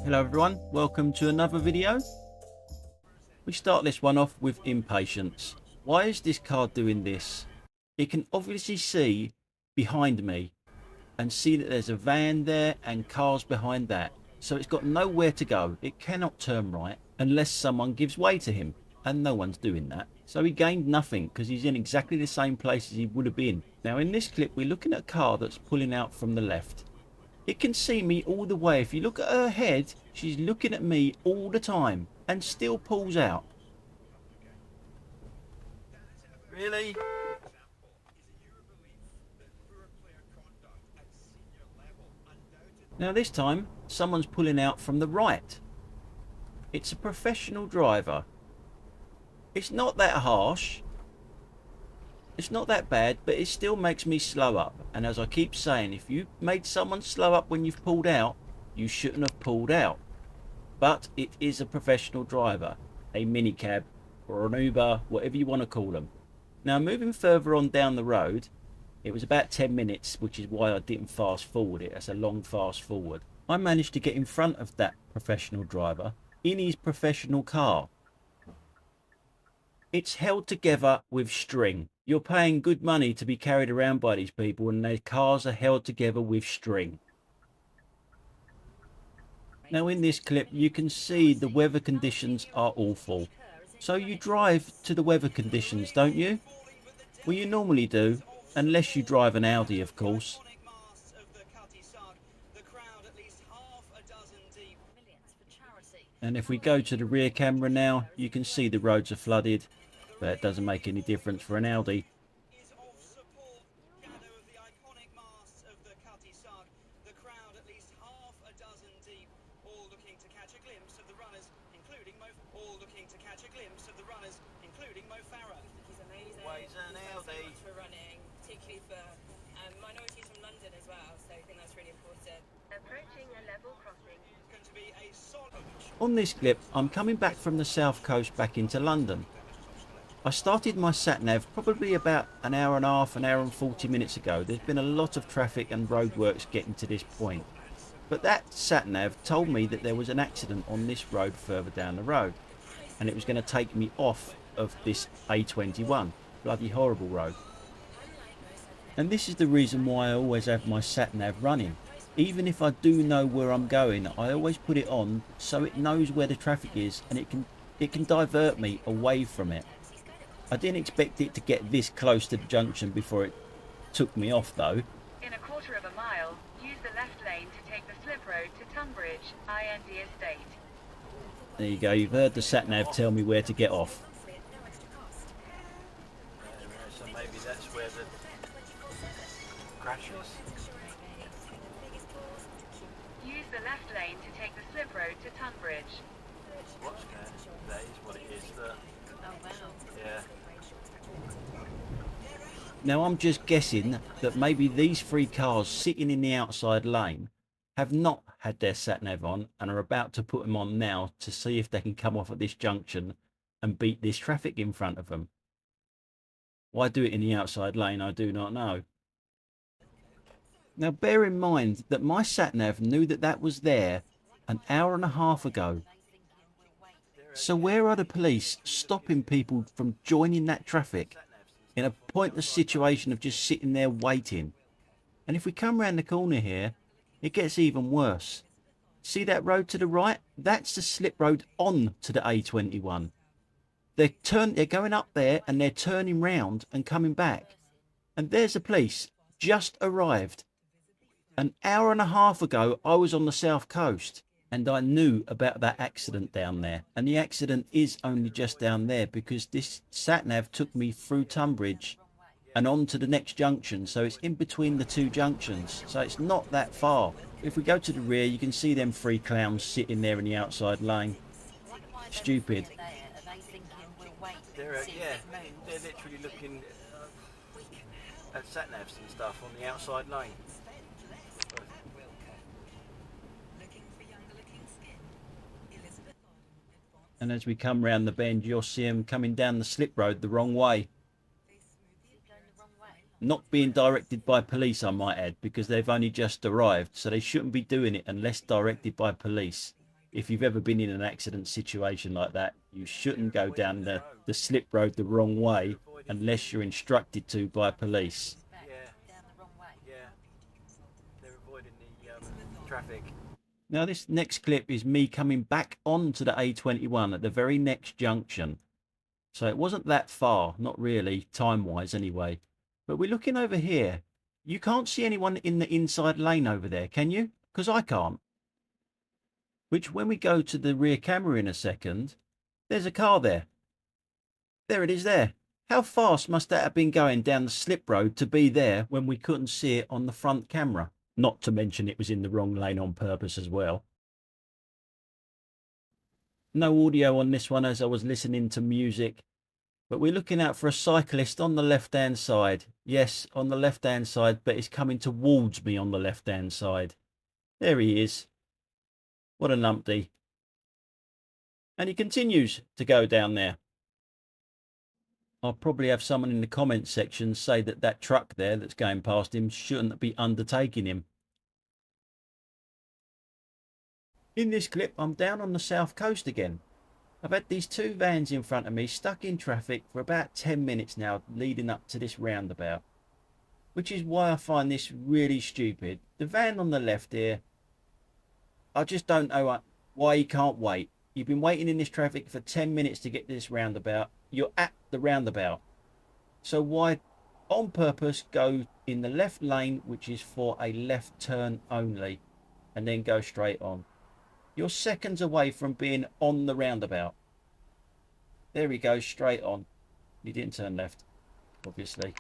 Hello everyone, welcome to another video. We start this one off with Impatience. Why is this car doing this? It can obviously see behind me and see that there's a van there and cars behind that. So it's got nowhere to go. It cannot turn right unless someone gives way to him, and no one's doing that. So he gained nothing because he's in exactly the same place as he would have been. Now in this clip we're looking at a car that's pulling out from the left. It can see me all the way. If you look at her head, she's looking at me all the time and still pulls out. Really? Now this time, someone's pulling out from the right. It's a professional driver. It's not that harsh. It's not that bad, but it still makes me slow up. And as I keep saying, if you made someone slow up when you've pulled out, you shouldn't have pulled out. But it is a professional driver, a minicab or an Uber, whatever you want to call them. Now moving further on down the road, it was about 10 minutes, which is why I didn't fast forward it. That's a long fast forward. I managed to get in front of that professional driver in his professional car. It's held together with string. You're paying good money to be carried around by these people, and their cars are held together with string. Now in this clip you can see the weather conditions are awful. So you drive to the weather conditions, don't you? Well, you normally do, unless you drive an Audi, of course. And if we go to the rear camera now, you can see the roads are flooded, but it doesn't make any difference for an Audi. On this clip, I'm coming back from the south coast back into London. I started my sat-nav probably about an hour and a half, an hour and 40 minutes ago. There's been a lot of traffic and roadworks getting to this point. But that sat-nav told me that there was an accident on this road further down the road. And it was going to take me off of this A21. Bloody horrible road. And this is the reason why I always have my sat-nav running. Even if I do know where I'm going, I always put it on so it knows where the traffic is, and it can divert me away from it. I didn't expect it to get this close to the junction before it took me off though. In a quarter of a mile, use the left lane to take the slip road to Tunbridge, IND Estate. There you go, you've heard the sat-nav tell me where to get off. So maybe that's where the crash is. Use the left lane to take the slip road to Tunbridge. What's that? That is what it is. Oh wow. Yeah. Now I'm just guessing that maybe these three cars sitting in the outside lane have not had their sat-nav on and are about to put them on now to see if they can come off at this junction and beat this traffic in front of them. Why do it in the outside lane, I do not know. Now bear in mind that my sat-nav knew that that was there an hour and a half ago. So where are the police stopping people from joining that traffic in a pointless situation of just sitting there waiting? And if we come round the corner here, it gets even worse. See that road to the right? That's the slip road on to the A21. They're going up there and they're turning round and coming back. And there's the police just arrived. An hour and a half ago I was on the south coast and I knew about that accident down there, and the accident is only just down there because this sat-nav took me through Tunbridge and on to the next junction, so it's in between the two junctions, so it's not that far. If we go to the rear, you can see them three clowns sitting there in the outside lane. Stupid. They're literally looking at sat-navs and stuff on the outside lane. And as we come round the bend, you'll see them coming down the slip road the wrong way. Not being directed by police, I might add, because they've only just arrived, so they shouldn't be doing it unless directed by police. if you've ever been in an accident situation like that, you shouldn't go down the slip road the wrong way unless you're instructed to by police. Yeah. Yeah. They're avoiding the traffic. Now this next clip is me coming back onto the A21 at the very next junction. So it wasn't that far, not really, time-wise anyway. But we're looking over here. You can't see anyone in the inside lane over there, can you? Because I can't. Which, when we go to the rear camera in a second, there's a car there. There it is there. How fast must that have been going down the slip road to be there when we couldn't see it on the front camera? Not to mention it was in the wrong lane on purpose as well. No audio on this one as I was listening to music. But we're looking out for a cyclist on the left-hand side. Yes, on the left-hand side, but he's coming towards me on the left-hand side. There he is. What a numpty. And he continues to go down there. I'll probably have someone in the comments section say that that truck there that's going past him shouldn't be undertaking him. In this clip, I'm down on the south coast again. I've had these two vans in front of me stuck in traffic for about 10 minutes now leading up to this roundabout. Which is why I find this really stupid. The van on the left here, I just don't know why he can't wait. You've been waiting in this traffic for 10 minutes to get to this roundabout. You're at the roundabout. So why on purpose go in the left lane, which is for a left turn only, and then go straight on? You're seconds away from being on the roundabout. There he goes, straight on. He didn't turn left, obviously.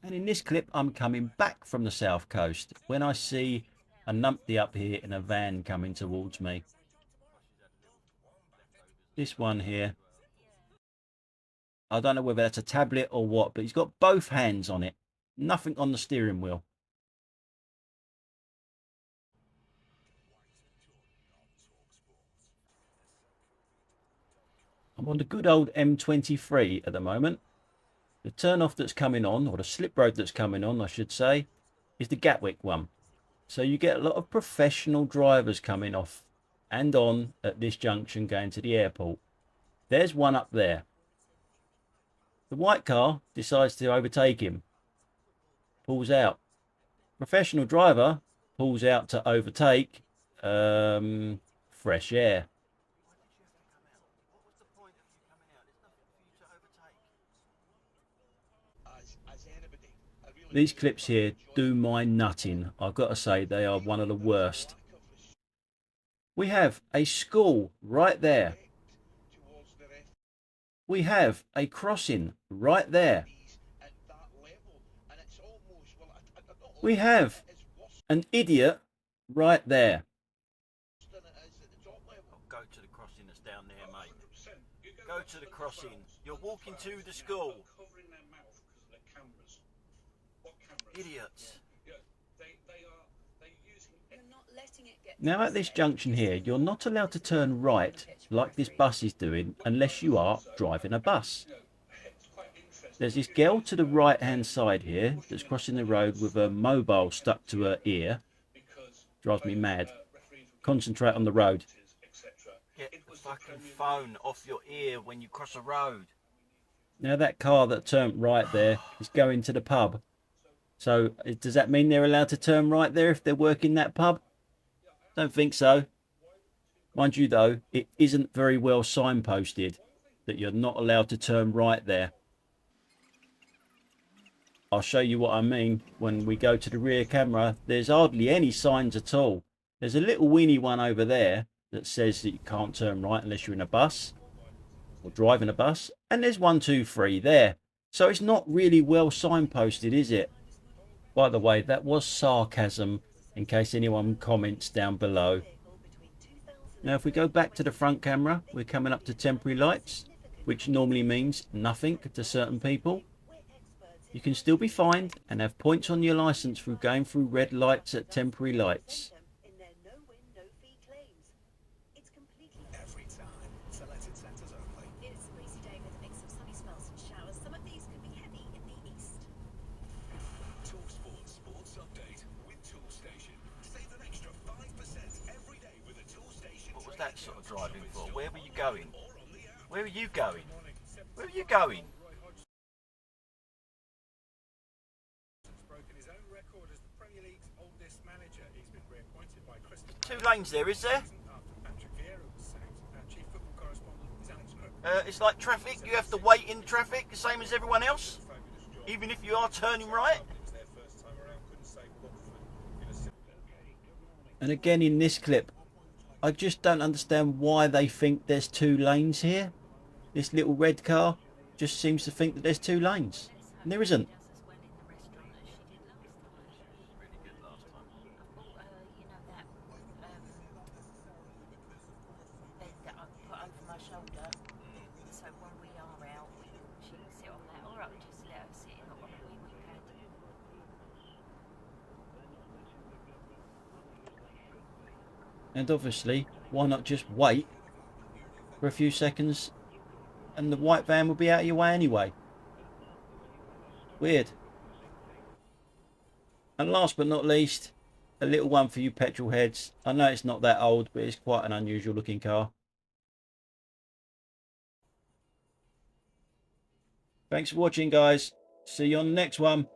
And in this clip, I'm coming back from the south coast when I see a numpty up here in a van coming towards me. This one here. I don't know whether that's a tablet or what, but he's got both hands on it. Nothing on the steering wheel. I'm on the good old M23 at the moment. The turn off that's coming on, or the slip road that's coming on, I should say, is the Gatwick one. So you get a lot of professional drivers coming off and on at this junction going to the airport. There's one up there. The white car decides to overtake him. Pulls out. Professional driver pulls out to overtake. Fresh air. These clips here do my nutting. I've got to say they are one of the worst. We have a school right there. We have a crossing right there. We have an idiot right there. Go to the crossing that's down there, mate. Go to the crossing. You're walking to the school. Idiots. Now at this junction here, you're not allowed to turn right like this bus is doing unless you are driving a bus. There's this girl to the right hand side here that's crossing the road with a mobile stuck to her ear. Drives me mad. Concentrate on the road. Get the fucking phone off your ear when you cross a road. Now that car that turned right there is going to the pub. So does that mean they're allowed to turn right there if they're working that pub? Don't think so. Mind you though, it isn't very well signposted that you're not allowed to turn right there. I'll show you what I mean when we go to the rear camera. There's hardly any signs at all. There's a little weeny one over there that says that you can't turn right unless you're in a bus or driving a bus. And there's 1, 2, 3 there. So it's not really well signposted, is it? By the way, that was sarcasm in case anyone comments down below. Now if we go back to the front camera, we're coming up to temporary lights, which normally means nothing to certain people. You can still be fined and have points on your license for going through red lights at temporary lights. driving for? Where were you going? Where are you going? Where are you going? Two lanes there, is there? It's like traffic, you have to wait in traffic, the same as everyone else, even if you are turning right. And again in this clip, I just don't understand why they think there's two lanes here. This little red car just seems to think that there's two lanes, and there isn't. And obviously, why not just wait for a few seconds and the white van will be out of your way anyway. Weird. And last but not least, a little one for you petrol heads. I know it's not that old, but it's quite an unusual looking car. Thanks for watching, guys. See you on the next one.